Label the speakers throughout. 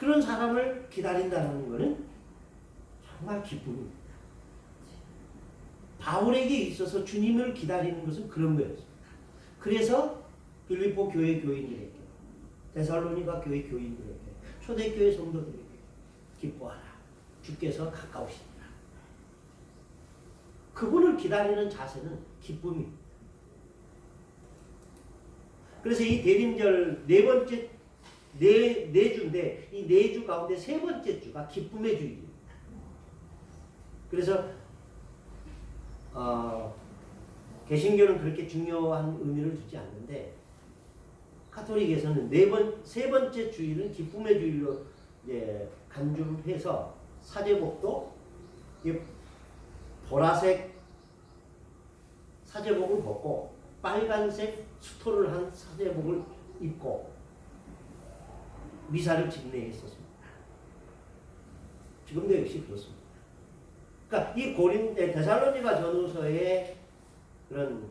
Speaker 1: 그런 사람을 기다린다는 것은 정말 기쁨입니다. 바울에게 있어서 주님을 기다리는 것은 그런 거였습니다. 그래서 빌립보 교회 교인들에게, 데살로니가 교회 교인들에게, 초대교회 성도들에게 기뻐하라. 주께서 가까우시니라. 그분을 기다리는 자세는 기쁨입니다. 그래서 이 대림절 네 번째 네 주인데 이 네 주 가운데 세 번째 주가 기쁨의 주입니다. 그래서 개신교는 그렇게 중요한 의미를 두지 않는데 카톨릭에서는 세 번째 주일은 기쁨의 주일로 간주해서 사제복도 보라색 사제복을 벗고 빨간색 수토를 한 사제복을 입고 미사를 집례했었습니다. 지금도 역시 그렇습니다. 그러니까 이 데살로니가 전후서의 그런,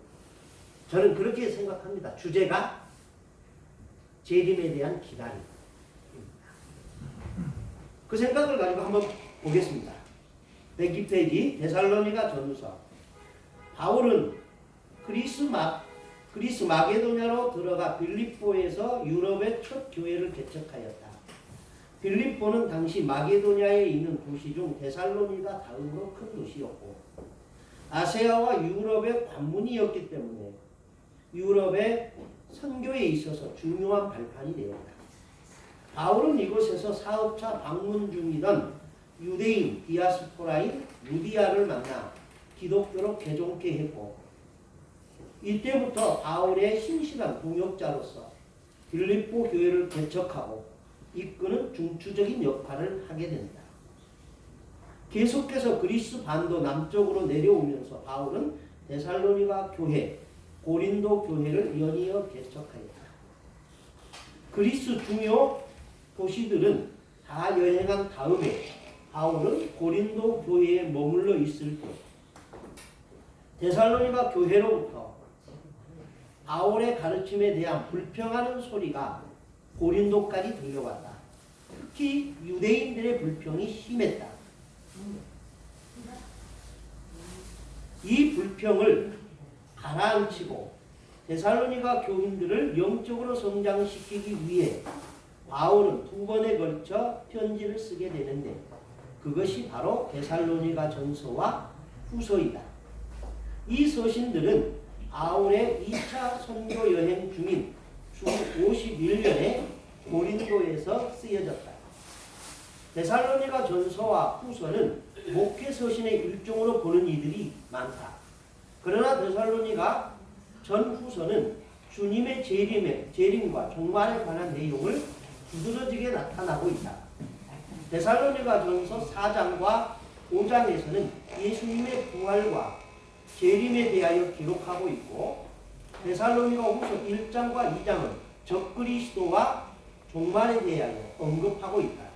Speaker 1: 저는 그렇게 생각합니다. 주제가 재림에 대한 기다림입니다. 그 생각을 가지고 한번 보겠습니다. 102페이지 데살로니가 전후서. 바울은 그리스 마게도냐로 들어가 빌립보에서 유럽의 첫 교회를 개척하였다. 빌립보는 당시 마게도냐에 있는 도시 중 데살로니가 다음으로 큰 도시였고 아시아와 유럽의 관문이었기 때문에 유럽의 선교에 있어서 중요한 발판이 되었다. 바울은 이곳에서 사업차 방문 중이던 유대인 디아스포라인 루디아를 만나 기독교로 개종케 했고 이때부터 바울의 신실한 동역자로서 빌립보 교회를 개척하고 이끄는 중추적인 역할을 하게 된다. 계속해서 그리스 반도 남쪽으로 내려오면서 바울은 데살로니가 교회, 고린도 교회를 연이어 개척하였다. 그리스 중요 도시들은 다 여행한 다음에 바울은 고린도 교회에 머물러 있을 때 데살로니가 교회로부터 바울의 가르침에 대한 불평하는 소리가 고린도까지 들려왔다. 특히 유대인들의 불평이 심했다. 이 불평을 가라앉히고 데살로니가 교인들을 영적으로 성장시키기 위해 바울은 두 번에 걸쳐 편지를 쓰게 되는데 그것이 바로 데살로니가 전서와 후서이다. 이 서신들은 바울의 2차 선교 여행 중인 주 51년에 고린도에서 쓰여졌다. 데살로니가 전서와 후서는 목회 서신의 일종으로 보는 이들이 많다. 그러나 데살로니가 전 후서는 주님의 재림과 종말에 관한 내용을 두드러지게 나타나고 있다. 데살로니가 전서 4장과 5장에서는 예수님의 부활과 재림에 대하여 기록하고 있고 데살로니가 후서 1장과 2장은 적그리스도와 종말에 대하여 언급하고 있다.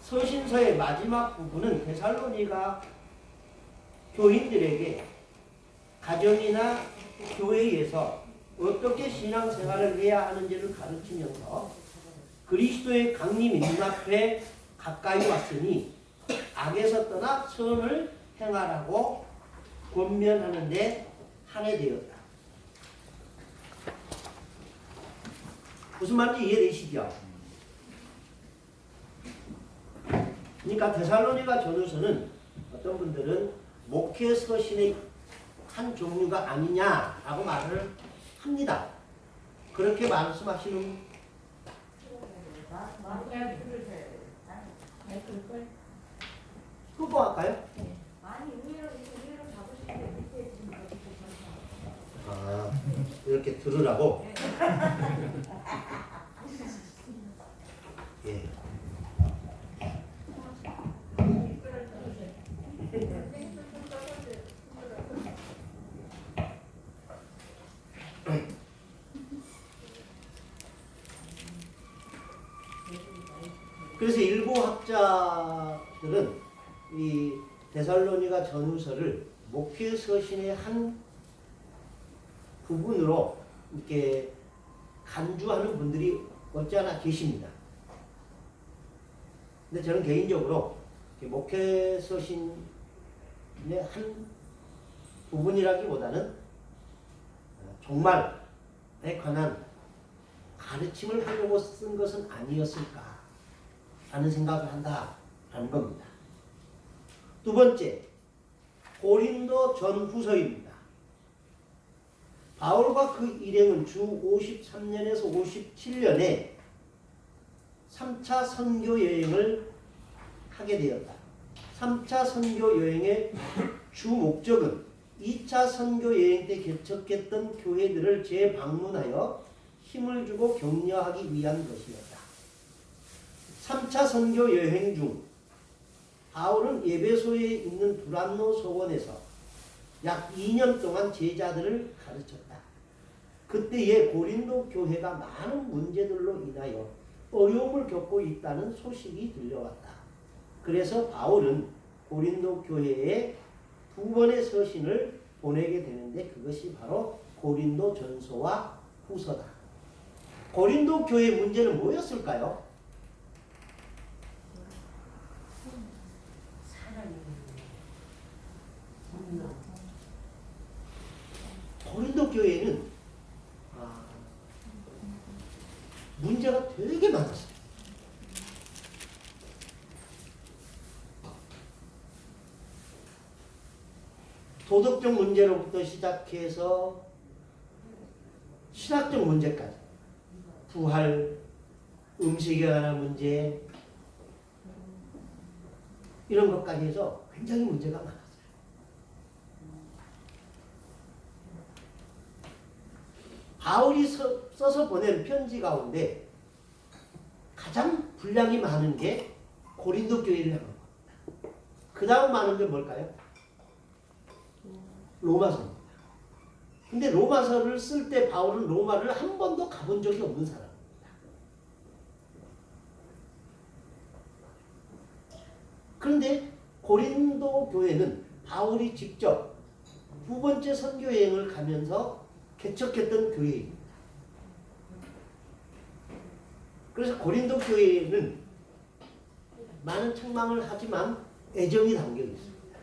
Speaker 1: 서신서의 마지막 부분은 데살로니가 교인들에게 가정이나 교회에서 어떻게 신앙생활을 해야 하는지를 가르치면서 그리스도의 강림이 눈앞에 가까이 왔으니 악에서 떠나 선을 행하라고 권면하는 데 한해되었다. 무슨 말인지 이해되시죠? 그러니까 데살로니가 전후서는 어떤 분들은 목회 서신의 한 종류가 아니냐라고 말을 합니다. 그렇게 말씀하시는 끄고 할까요?
Speaker 2: 아니 위로 잡으시면 밑에 지금
Speaker 1: 이렇게 들으라고? 예. 그래서 일부 학자들은 이 데살로니가 전후서를 목회 서신의 한 부분으로 이렇게 간주하는 분들이 없지 않아 계십니다. 근데 저는 개인적으로 목회 서신의 한 부분이라기보다는 종말에 관한 가르침을 하려고 쓴 것은 아니었을까 하는 생각을 한다라는 겁니다. 두 번째, 고린도 전후서입니다. 바울과 그 일행은 주 53년에서 57년에 3차 선교 여행을 하게 되었다. 3차 선교 여행의 주 목적은 2차 선교 여행 때 개척했던 교회들을 재방문하여 힘을 주고 격려하기 위한 것이었다. 3차 선교 여행 중 바울은 에베소에 있는 두란노 소원에서 약 2년 동안 제자들을 가르쳤다. 그때에 고린도 교회가 많은 문제들로 인하여 어려움을 겪고 있다는 소식이 들려왔다. 그래서 바울은 고린도 교회에 두 번의 서신을 보내게 되는데 그것이 바로 고린도 전서와 후서다. 고린도 교회의 문제는 뭐였을까요? 고린도 교회는 문제가 되게 많았어요. 도덕적 문제로부터 시작해서 신학적 문제까지, 부활, 음식에 관한 문제, 이런 것까지 해서 굉장히 문제가 많았어요. 바울이 써서 보낸 편지 가운데 가장 분량이 많은 게 고린도 교회를 향한 겁니다. 그 다음 많은 게 뭘까요? 로마서입니다. 근데 로마서를 쓸 때 바울은 로마를 한 번도 가본 적이 없는 사람입니다. 그런데 고린도 교회는 바울이 직접 두 번째 선교 여행을 가면서 개척했던 교회입니다. 그래서 고린도 교회에는 많은 책망을 하지만 애정이 담겨 있습니다.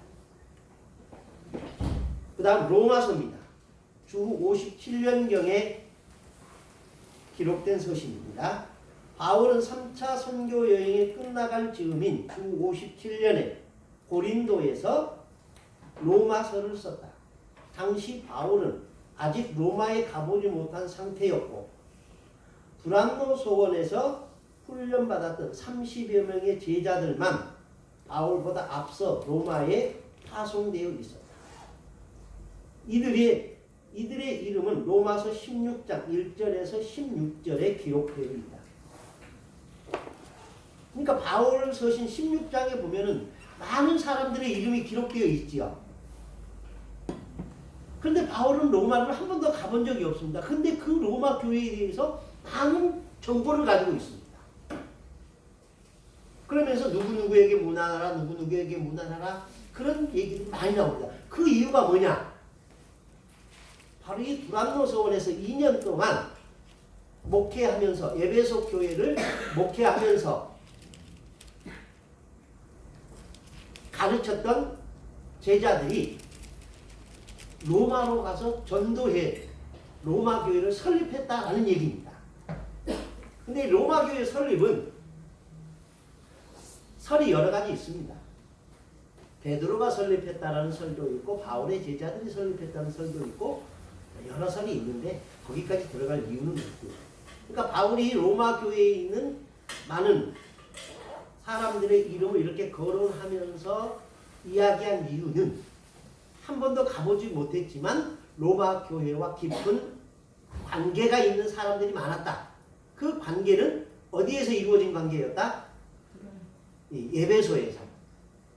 Speaker 1: 그 다음 로마서입니다. 주 57년경에 기록된 서신입니다. 바울은 3차 선교 여행이 끝나갈 즈음인 주 57년에 고린도에서 로마서를 썼다. 당시 바울은 아직 로마에 가보지 못한 상태였고 두란노 소원에서 훈련받았던 30여 명의 제자들만 바울보다 앞서 로마에 파송되어 있었다. 이들의 이름은 로마서 16장 1절에서 16절에 기록되어 있다. 그러니까 바울 서신 16장에 보면은 많은 사람들의 이름이 기록되어 있지요. 그런데 바울은 로마를 한 번도 가본 적이 없습니다. 근데 그 로마 교회에 대해서 많은 정보를 가지고 있습니다. 그러면서 누구누구에게 문안하라, 누구누구에게 문안하라, 그런 얘기들이 많이 나옵니다. 그 이유가 뭐냐? 바로 이 두란노 소원에서 2년 동안 목회하면서, 에베소 교회를 목회하면서 가르쳤던 제자들이 로마로 가서 전도해 로마 교회를 설립했다라는 얘기입니다. 근데 로마 교회 설립은 설이 여러 가지 있습니다. 베드로가 설립했다라는 설도 있고 바울의 제자들이 설립했다는 설도 있고 여러 설이 있는데 거기까지 들어갈 이유는 없고요. 그러니까 바울이 로마 교회에 있는 많은 사람들의 이름을 이렇게 거론하면서 이야기한 이유는 한 번도 가보지 못했지만 로마 교회와 깊은 관계가 있는 사람들이 많았다. 그 관계는 어디에서 이루어진 관계였다? 에베소에서.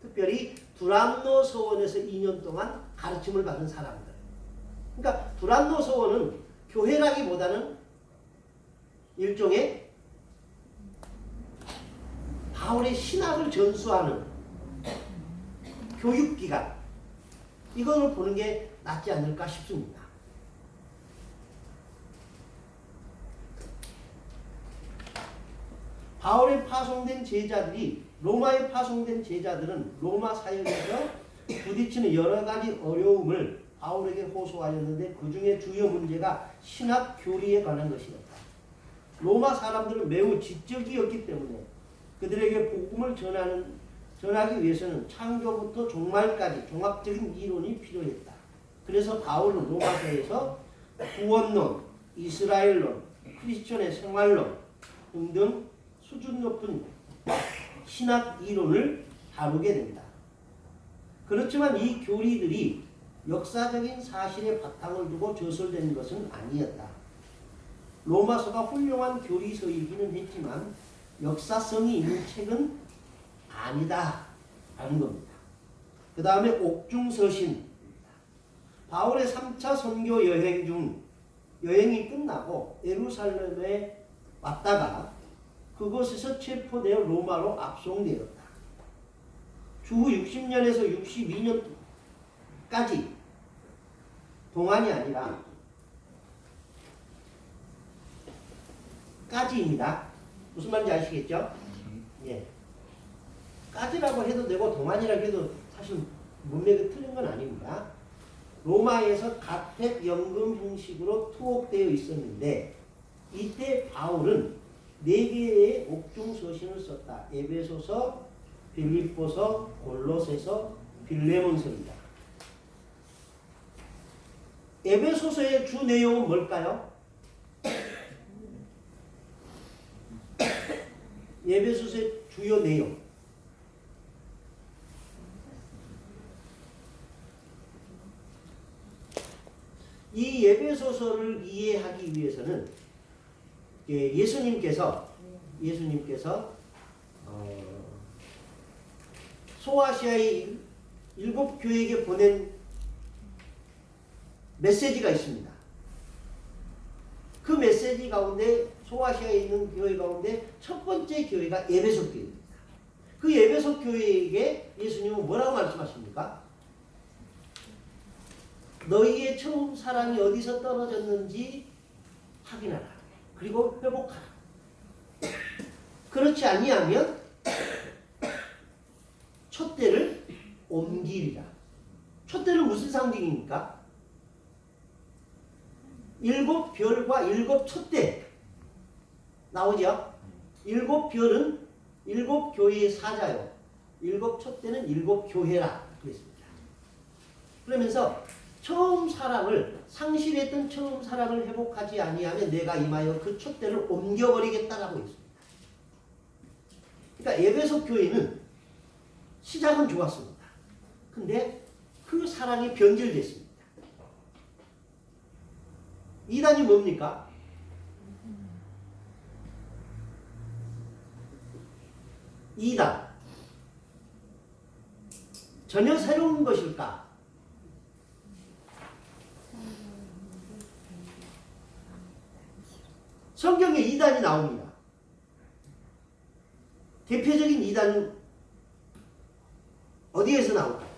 Speaker 1: 특별히 두란노 소원에서 2년 동안 가르침을 받은 사람들. 그러니까 두란노 소원은 교회라기보다는 일종의 바울의 신학을 전수하는 교육기관, 이걸 보는 게 낫지 않을까 싶습니다. 바울에 파송된 제자들이 로마에 파송된 제자들은 로마 사역에서 부딪히는 여러 가지 어려움을 바울에게 호소하였는데 그 중에 주요 문제가 신학 교리에 관한 것이었다. 로마 사람들은 매우 지적이었기 때문에 그들에게 복음을 전하기 위해서는 창조부터 종말까지 종합적인 이론이 필요했다. 그래서 바울은 로마서에서 구원론, 이스라엘론, 크리스천의 생활론 등등 수준 높은 신학 이론을 다루게 된다. 그렇지만 이 교리들이 역사적인 사실에 바탕을 두고 저술된 것은 아니었다. 로마서가 훌륭한 교리서이기는 했지만 역사성이 있는 책은 아니다 라는 겁니다. 그 다음에 옥중서신. 바울의 3차 선교 여행 중 여행이 끝나고 예루살렘에 왔다가 그곳에서 체포되어 로마로 압송되었다. 주후 60년에서 62년까지 동안이 아니라 까지입니다. 무슨 말인지 아시겠죠? 예. 까지라고 해도 되고 동안이라고 해도 사실 문맥이 틀린 건 아닙니다. 로마에서 가택연금 형식으로 투옥되어 있었는데 이때 바울은 4개의 옥중서신을 썼다. 에베소서, 빌립보서, 골로새서, 빌레몬서입니다. 에베소서의 주 내용은 뭘까요? 에베소서의 주요 내용. 이 에베소서를 이해하기 위해서는 예수님께서 소아시아의 7교회에게 보낸 메시지가 있습니다. 그 메시지 가운데 소아시아에 있는 교회 가운데 첫 번째 교회가 에베소 교회입니다. 그 에베소 교회에게 예수님은 뭐라고 말씀하십니까? 너희의 처음 사랑이 어디서 떨어졌는지 확인하라. 그리고 회복하라. 그렇지 아니하면 촛대를 옮기리라. 촛대는 무슨 상징입니까? 7별과 7촛대 나오죠? 7별은 7교회의 사자요. 7촛대는 7교회라 그랬습니다. 그러면서 처음 사랑을 상실했던 처음 사랑을 회복하지 아니하면 내가 임하여 그 촛대를 옮겨버리겠다라고 했습니다. 그러니까 에베소 교회는 시작은 좋았습니다. 근데 그 사랑이 변질됐습니다. 이단이 뭡니까? 이단. 전혀 새로운 것일까? 성경에 이단이 나옵니다. 대표적인 이단은 어디에서 나올까요?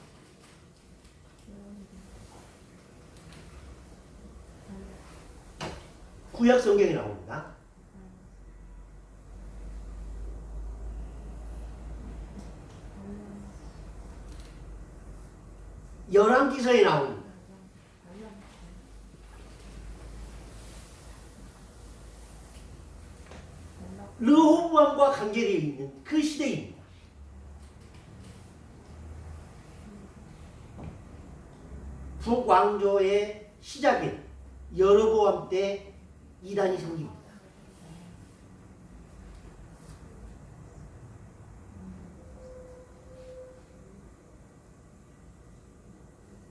Speaker 1: 구약 성경에 나옵니다. 열왕기서에 나옵니다. 르호보암과 관계되어 있는 그 시대입니다. 북왕조의 시작인 여로보암 때 이단이 생깁니다.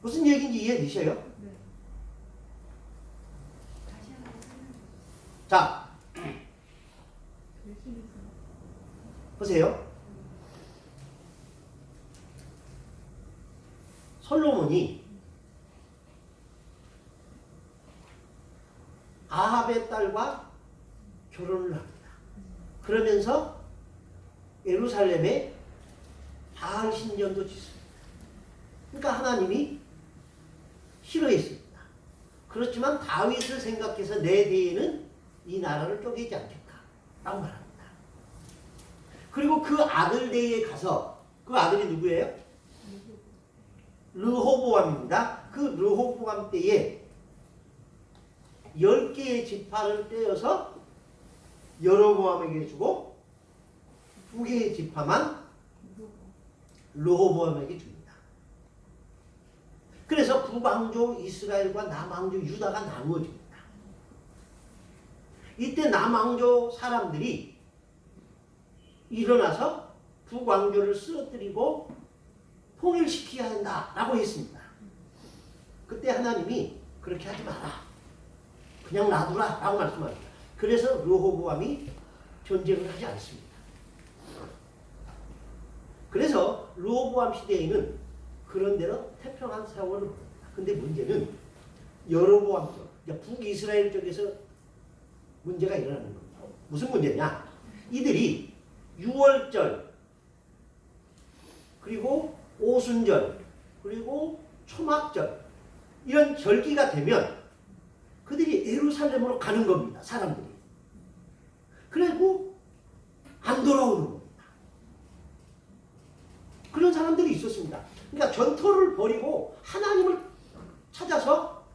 Speaker 1: 무슨 얘기인지 이해되셔요?
Speaker 2: 네. 다시 한번 설명해 주세요.
Speaker 1: 자, 보세요. 솔로몬이 아합의 딸과 결혼을 합니다. 그러면서 예루살렘에 바알 신전도 짓습니다. 그러니까 하나님이 싫어했습니다. 그렇지만 다윗을 생각해서 내 대에는 이 나라를 쪼개지 않겠다 라고 말합니다. 그리고 그 아들 대에 가서 그 아들이 누구예요? 르호보암입니다. 그 르호보암 때에 10개의 지파를 떼어서 여로보암에게 주고 2개의 지파만 르호보암에게 줍니다. 그래서 북왕조 이스라엘과 남왕조 유다가 나누어집니다. 이때 남왕조 사람들이 일어나서 북왕조를 쓰러뜨리고 통일시켜야 한다라고 했습니다. 그때 하나님이 그렇게 하지 마라. 그냥 놔두라 라고 말씀합니다. 그래서 르호보암이 전쟁을 하지 않습니다. 그래서 르호보암 시대에는 그런대로 태평한 세월을 보냅니다. 근데 문제는 여로보암 쪽, 북이스라엘 쪽에서 문제가 일어나는 겁니다. 무슨 문제냐? 이들이 6월절 그리고 오순절 그리고 초막절 이런 절기가 되면 그들이 예루살렘으로 가는 겁니다. 사람들이. 그리고 안 돌아오는 겁니다. 그런 사람들이 있었습니다. 그러니까 전토를 벌이고 하나님을 찾아서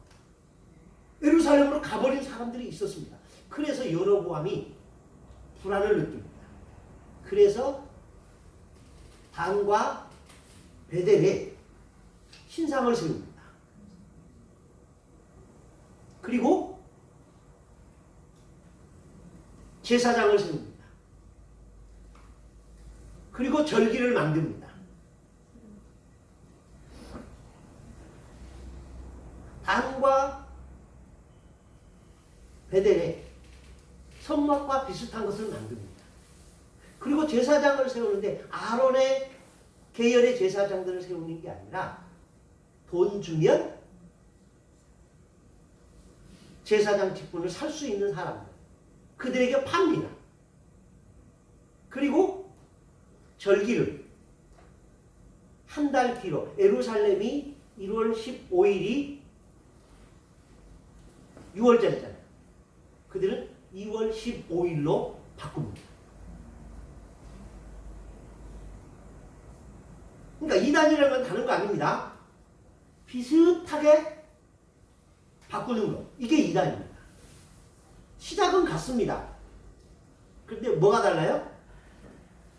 Speaker 1: 예루살렘으로 가버린 사람들이 있었습니다. 그래서 여로보암이 불안을 느낍니다. 그래서 단과 베델에 신상을 세웁니다. 그리고 제사장을 세웁니다. 그리고 절기를 만듭니다. 단과 베델에 성막과 비슷한 것을 만듭니다. 그리고 제사장을 세우는데 아론의 계열의 제사장들을 세우는 게 아니라 돈 주면 제사장 직분을 살 수 있는 사람들 그들에게 팝니다. 그리고 절기를 한 달 뒤로 예루살렘이 1월 15일이 6월절이잖아요. 그들은 2월 15일로 바꿉니다. 그러니까 이단이라는 건 다른 거 아닙니다. 비슷하게 바꾸는 거. 이게 이단입니다. 시작은 같습니다. 그런데 뭐가 달라요?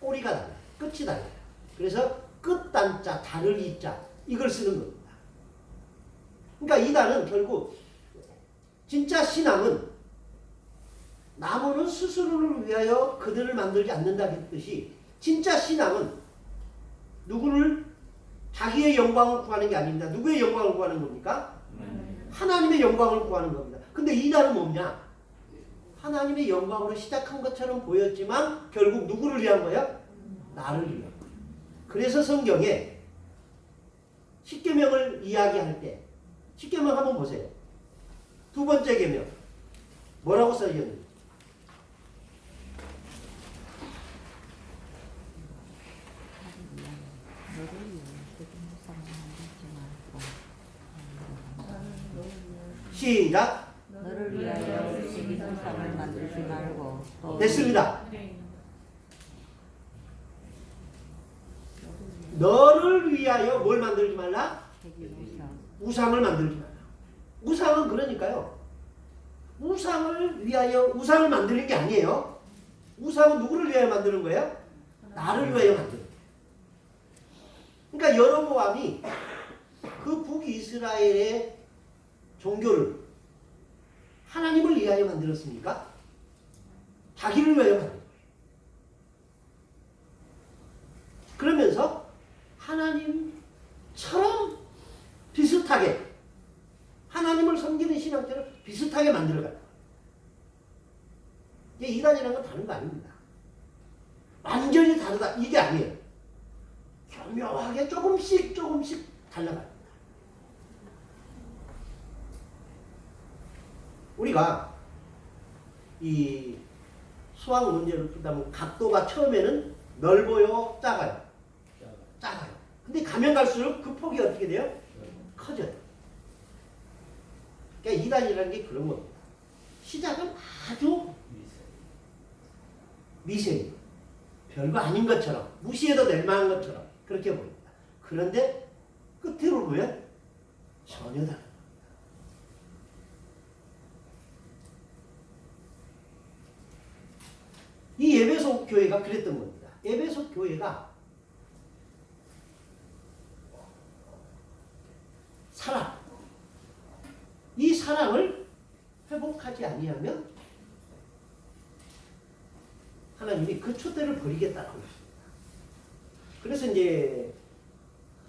Speaker 1: 꼬리가 달라요. 끝이 달라요. 그래서 끝단자, 다를 이자 이걸 쓰는 겁니다. 그러니까 이단은 결국 진짜 신앙은 나무는 스스로를 위하여 그들을 만들지 않는다는 뜻이 진짜 신앙은 누구를 자기의 영광을 구하는 게 아닙니다. 누구의 영광을 구하는 겁니까? 하나님의 영광을 구하는 겁니다. 근데 이단은 뭐냐? 하나님의 영광으로 시작한 것처럼 보였지만 결국 누구를 위한 거야? 나를 위한 거야. 그래서 성경에 십계명을 이야기할 때 십계명 한번 보세요. 두 번째 계명 뭐라고 써있는지 시작.
Speaker 3: 너를 위하여 세기 우상을 만들지 말고
Speaker 1: 됐습니다. 너를 위하여 뭘 만들지 말라? 우상을 만들지 말라. 우상은 그러니까요. 우상을 위하여 우상을 만드는 게 아니에요. 우상은 누구를 위하여 만드는 거예요? 나를 위하여 만드는 거예요. 그러니까 여로보암이 그 북이스라엘의 종교를 하나님을 위하여 만들었습니까? 자기를 위하여 만든 거예요. 그러면서 하나님처럼 비슷하게 하나님을 섬기는 신앙처럼 비슷하게 만들어가요. 이게 이단이라는 건 다른 거 아닙니다. 완전히 다르다 이게 아니에요. 교묘하게 조금씩 달라가요. 우리가 이 수학 문제를 풀다 보면 각도가 처음에는 넓어요, 작아요? 작아요. 근데 가면 갈수록 그 폭이 어떻게 돼요? 커져요. 그러니까 이단이라는 게 그런 겁니다. 시작은 아주 미세해요. 별거 아닌 것처럼, 무시해도 될 만한 것처럼 그렇게 보입니다. 그런데 끝으로 보면 전혀 다릅니다. 이 에베소 교회가 그랬던 겁니다. 에베소 교회가 사랑, 이 사랑을 회복하지 아니하면 하나님이 그 촛대를 버리겠다라고 했습니다. 그래서 이제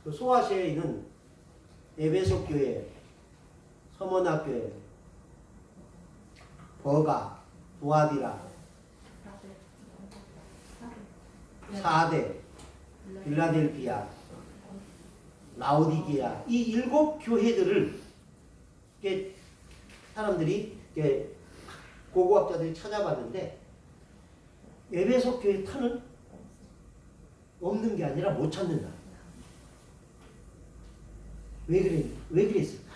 Speaker 1: 그 소아시아에 있는 에베소 교회, 서머나 교회, 버가, 도아디라, 사대, 빌라델피아, 라오디게아, 이 7 교회들을 사람들이 고고학자들이 찾아봤는데 에베소 교회 터는 없는 게 아니라 못 찾는다. 왜 그랬을까?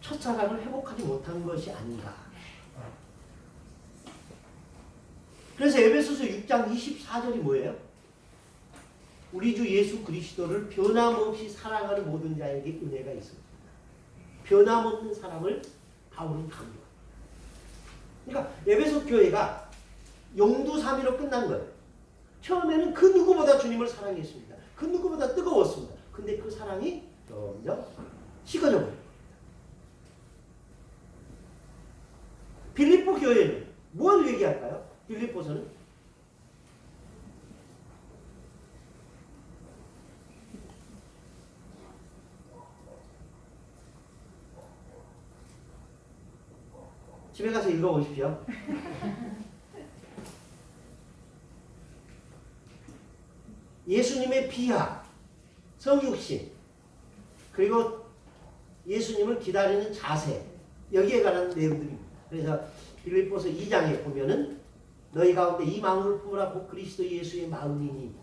Speaker 1: 첫사랑을 회복하지 못한 것이 아닌가. 그래서 에베소서 6장 24절이 뭐예요? 우리 주 예수 그리스도를 변함없이 사랑하는 모든 자에게 은혜가 있습니다. 변함없는 사랑을 바울은 강조합니다. 그러니까 에베소 교회가 용두사미로 끝난 거예요. 처음에는 그 누구보다 주님을 사랑했습니다. 그 누구보다 뜨거웠습니다. 근데 그 사랑이 점점 식어져 버려요. 빌립보 교회는 뭘 얘기할까요? 빌립보서는 집에 가서 읽어보십시오. 예수님의 비하, 성육신, 그리고 예수님을 기다리는 자세, 여기에 관한 내용들입니다. 그래서 빌립보서 2장에 보면은 너희 가운데 이 마음을 품으라 곧 그리스도 예수의 마음이니.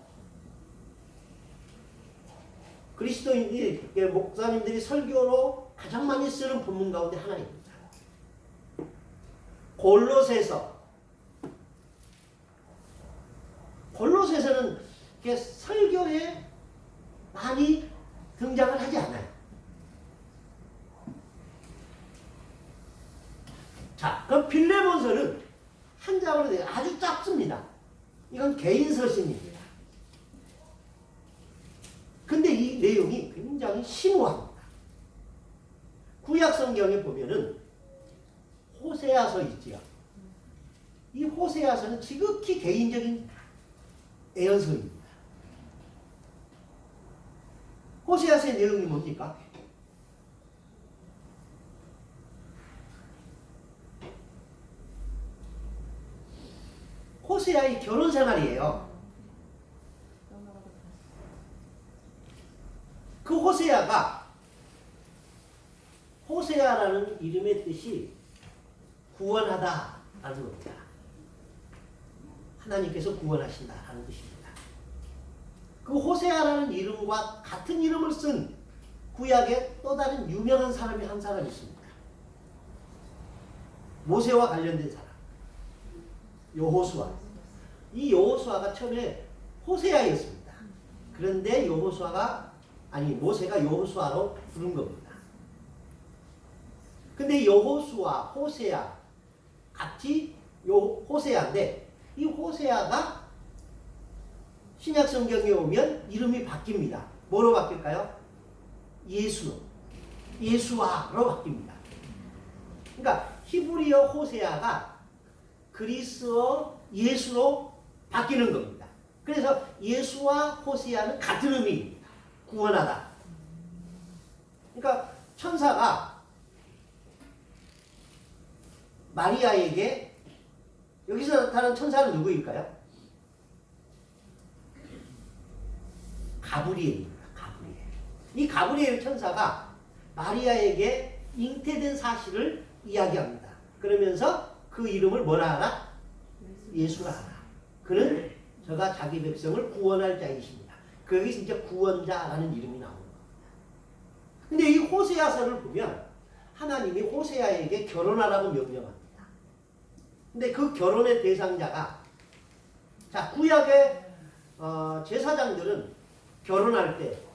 Speaker 1: 그리스도인들이, 목사님들이 설교로 가장 많이 쓰는 본문 가운데 하나입니다. 골로새서는 설교에 많이 등장을 하지 않아요. 자, 그럼 빌레몬서는 한 장으로 돼요. 아주 짧습니다. 이건 개인 서신입니다. 근데 이 내용이 굉장히 심오합니다. 구약 성경에 보면은 호세아서 있지요. 이 호세아서는 지극히 개인적인 애언서입니다. 호세아서의 내용이 뭡니까? 호세아의 결혼 생활이에요. 그 호세아라는 이름의 뜻이 구원하다라는 겁니다. 하나님께서 구원하신다라는 뜻입니다. 그 호세아라는 이름과 같은 이름을 쓴 구약에 또 다른 유명한 사람이 한 사람 있습니다. 모세와 관련된 사람. 여호수아. 이 여호수아가 처음에 호세아였습니다. 그런데 모세가 여호수아로 부른 겁니다. 근데 여호수아, 호세아 같이 호세아인데 이 호세아가 신약 성경에 오면 이름이 바뀝니다. 뭐로 바뀔까요? 예수아로 바뀝니다. 그러니까 히브리어 호세아가 그리스어 예수로 바뀌는 겁니다. 그래서 예수와 호세아는 같은 의미입니다. 구원하다. 그러니까 천사가 마리아에게, 여기서 나타난 천사는 누구일까요? 가브리엘입니다. 가브리엘. 이 가브리엘 천사가 마리아에게 잉태된 사실을 이야기합니다. 그러면서 그 이름을 뭐라 하나? 예수라 하나. 그는 저가 자기 백성을 구원할 자이십니다. 거기서 이제 구원자라는 이름이 나오는 겁니다. 근데 이 호세아서를 보면 하나님이 호세아에게 결혼하라고 명령합니다. 근데 그 결혼의 대상자가 자 구약의 제사장들은 결혼할 때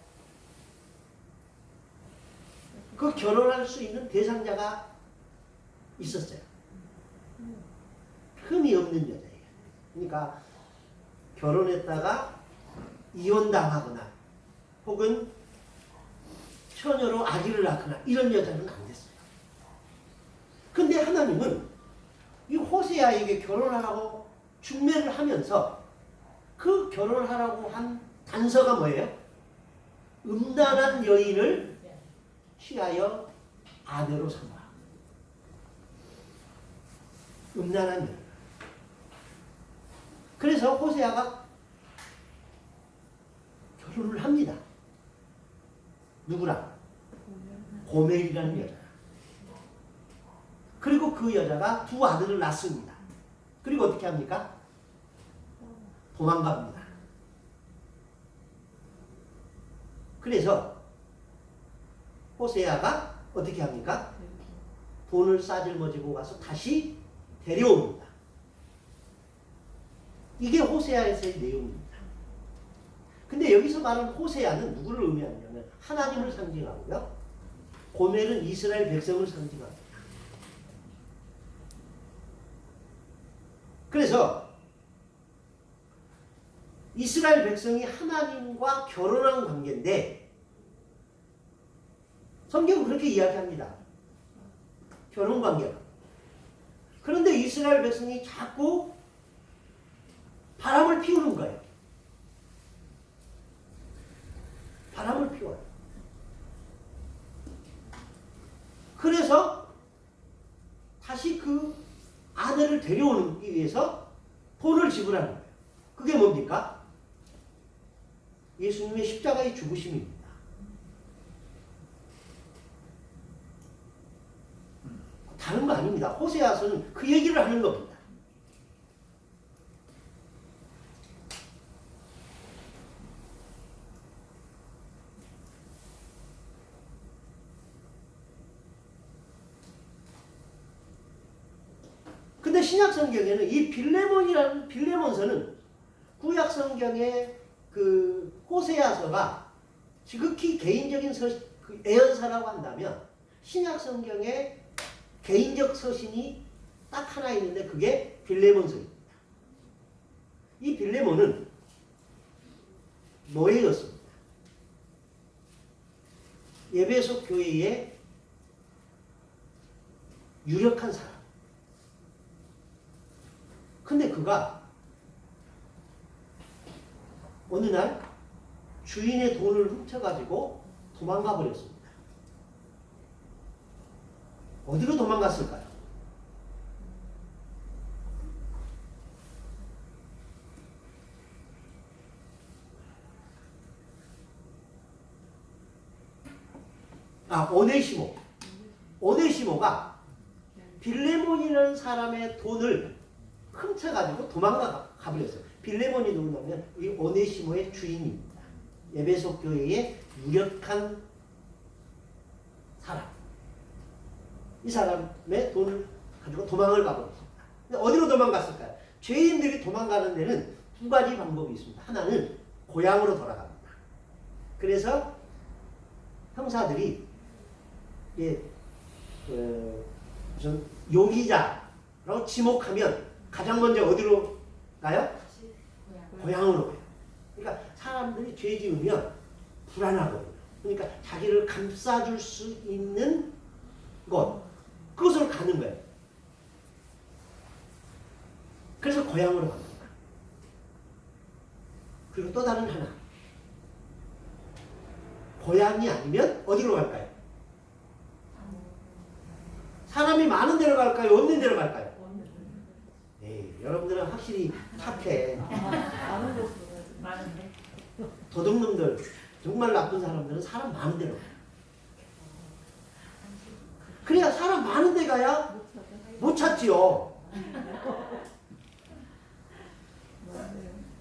Speaker 1: 그 결혼할 수 있는 대상자가 있었어요. 흠이 없는 여자예요. 그러니까 결혼했다가 이혼당하거나 혹은 처녀로 아기를 낳거나 이런 여자는 안 됐어요. 근데 하나님은 이 호세아에게 결혼하라고 중매를 하면서 그 결혼하라고 한 단서가 뭐예요? 음란한 여인을 취하여 아내로 삼아. 음란한 여인. 그래서 호세아가 결혼을 합니다. 누구랑? 고멜이라는 여자. 그리고 그 여자가 두 아들을 낳습니다. 그리고 어떻게 합니까? 도망갑니다. 그래서 호세아가 어떻게 합니까? 돈을 싸질머지고 가서 다시 데려옵니다. 이게 호세아에서의 내용입니다. 근데 여기서 말하는 호세아는 누구를 의미하냐면 하나님을 상징하고요. 고멜은 이스라엘 백성을 상징합니다. 그래서 이스라엘 백성이 하나님과 결혼한 관계인데 성경은 그렇게 이야기합니다. 결혼 관계가. 그런데 이스라엘 백성이 자꾸 바람을 피우는 거예요. 바람을 피워요. 그래서 다시 그 아내를 데려오기 위해서 돈을 지불하는 거예요. 그게 뭡니까? 예수님의 십자가의 죽으심입니다. 다른 거 아닙니다. 호세아서는 그 얘기를 하는 겁니다. 근데 신약 성경에는 이 빌레몬이라는 빌레몬서는 구약 성경의 그 호세아서가 지극히 개인적인 그 애언사라고 한다면 신약 성경의 개인적 서신이 딱 하나 있는데 그게 빌레몬서입니다. 이 빌레몬은 노예였습니다. 에베소 교회의 유력한 사람. 근데 그가 어느 날 주인의 돈을 훔쳐가지고 도망가 버렸습니다. 어디로 도망갔을까요? 오네시모. 오네시모가 빌레몬이라는 사람의 돈을 훔쳐가지고 도망가 버렸어요. 빌레몬이 누구냐면 이 오네시모의 주인입니다. 에베소 교회의 유력한 사람. 이 사람의 돈을 가지고 도망을 가버렸습니다. 어디로 도망갔을까요? 죄인들이 도망가는 데는 두 가지 방법이 있습니다. 하나는 고향으로 돌아갑니다. 그래서 형사들이 무슨 용의자라고 지목하면 가장 먼저 어디로 가요? 고향으로 가요. 그러니까 사람들이 죄 지으면 불안하거든요. 그러니까 자기를 감싸줄 수 있는 곳, 그것으로 가는 거예요. 그래서 고향으로 갑니다. 그리고 또 다른 하나. 고향이 아니면 어디로 갈까요? 사람이 많은 데로 갈까요? 없는 데로 갈까요? 네, 여러분들은 확실히 착해.
Speaker 2: 많은데.
Speaker 1: 도둑놈들, 정말 나쁜 사람들은 사람 많은 데로 가요. 그래야 사람 많은 데 가야 못 찾지요.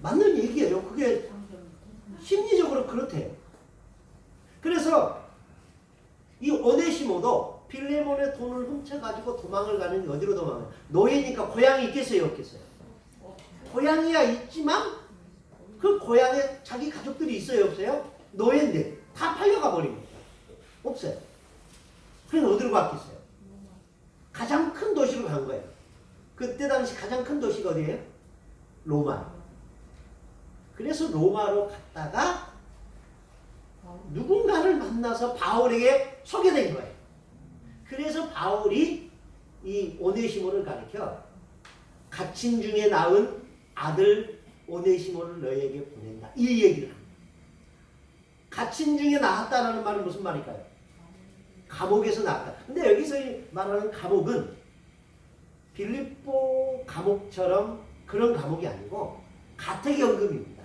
Speaker 1: 맞는 얘기예요. 그게 심리적으로 그렇대요. 그래서 이 오네시모도 빌레몬의 돈을 훔쳐가지고 잡고 도망을 가는데 어디로 도망을? 노예니까 고향이 있겠어요, 없겠어요? 고향이야 있지만 그 고향에 자기 가족들이 있어요, 없어요? 노예인데 다 팔려가 버립니다. 없어요. 그래서 어디로 갔겠어요? 가장 큰 도시로 간 거예요. 그때 당시 가장 큰 도시가 어디예요? 로마. 그래서 로마로 갔다가 누군가를 만나서 바울에게 소개된 거예요. 그래서 바울이 이 오네시모를 가리켜 갇힌 중에 낳은 아들 오네시모를 너에게 보낸다. 이 얘기를 합니다. 갇힌 중에 낳았다라는 말은 무슨 말일까요? 감옥에서 낳았다. 근데 여기서 말하는 감옥은 빌립보 감옥처럼 그런 감옥이 아니고 가택연금입니다.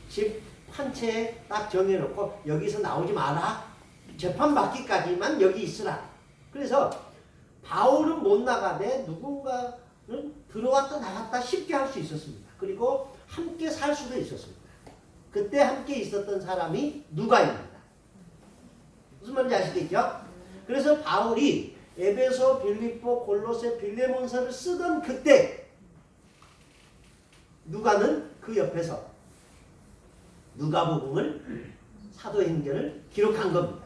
Speaker 1: 집 한 채에 딱 정해놓고 여기서 나오지 마라. 재판받기까지만 여기 있으라. 그래서 바울은 못 나가되 누군가는 들어왔다 나갔다 쉽게 할 수 있었습니다. 그리고 함께 살 수도 있었습니다. 그때 함께 있었던 사람이 누가입니다. 무슨 말인지 아시겠죠? 그래서 바울이 에베소, 빌립보, 골로새, 빌레몬서를 쓰던 그때 누가는 그 옆에서 누가복음을 사도행전을 기록한 겁니다.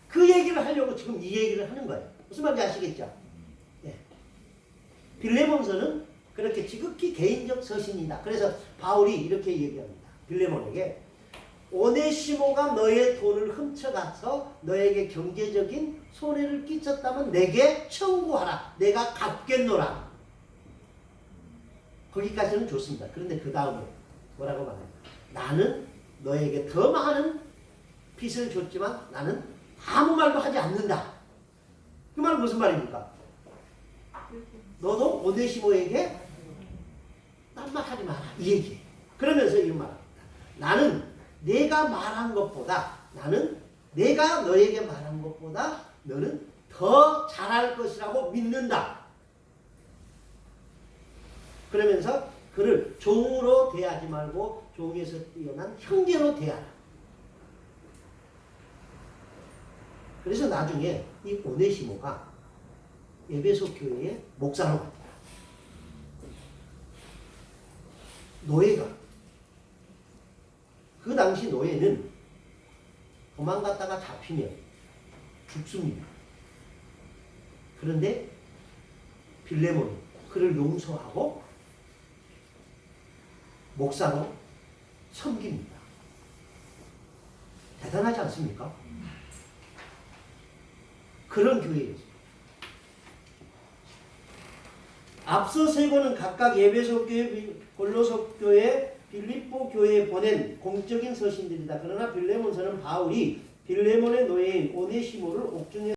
Speaker 1: 그 얘기를 하려고 지금 이 얘기를 하는 거예요. 무슨 말인지 아시겠죠? 예. 빌레몬서는 그렇게 지극히 개인적 서신이다. 그래서 바울이 이렇게 얘기합니다. 빌레몬에게 오네시모가 너의 돈을 훔쳐가서 너에게 경제적인 손해를 끼쳤다면 내게 청구하라. 내가 갚겠노라. 거기까지는 좋습니다. 그런데 그 다음에 뭐라고 말합니까? 나는 너에게 더 많은 빚을 줬지만 나는 아무 말도 하지 않는다. 그 말은 무슨 말입니까? 너도 오네시모에게 딴 말 하지 마라. 이 얘기예요. 그러면서 이런 말합니다. 나는 내가 너에게 말한 것보다 너는 더 잘할 것이라고 믿는다. 그러면서 그를 종으로 대하지 말고 종에서 뛰어난 형제로 대하라. 그래서 나중에 이 오네시모가 에베소 교회의 목사로 갑니다. 노예가. 그 당시 노예는 도망갔다가 잡히면 죽습니다. 그런데 빌레몬이 그를 용서하고 목사로 섬깁니다. 대단하지 않습니까? 그런 교회였습니다. 앞서 세 권은 각각 에베소 교회, 골로새 교회, 빌립보 교회에 보낸 공적인 서신들이다. 그러나 빌레몬서는 바울이 빌레몬의 노예인 오네시모를 옥중에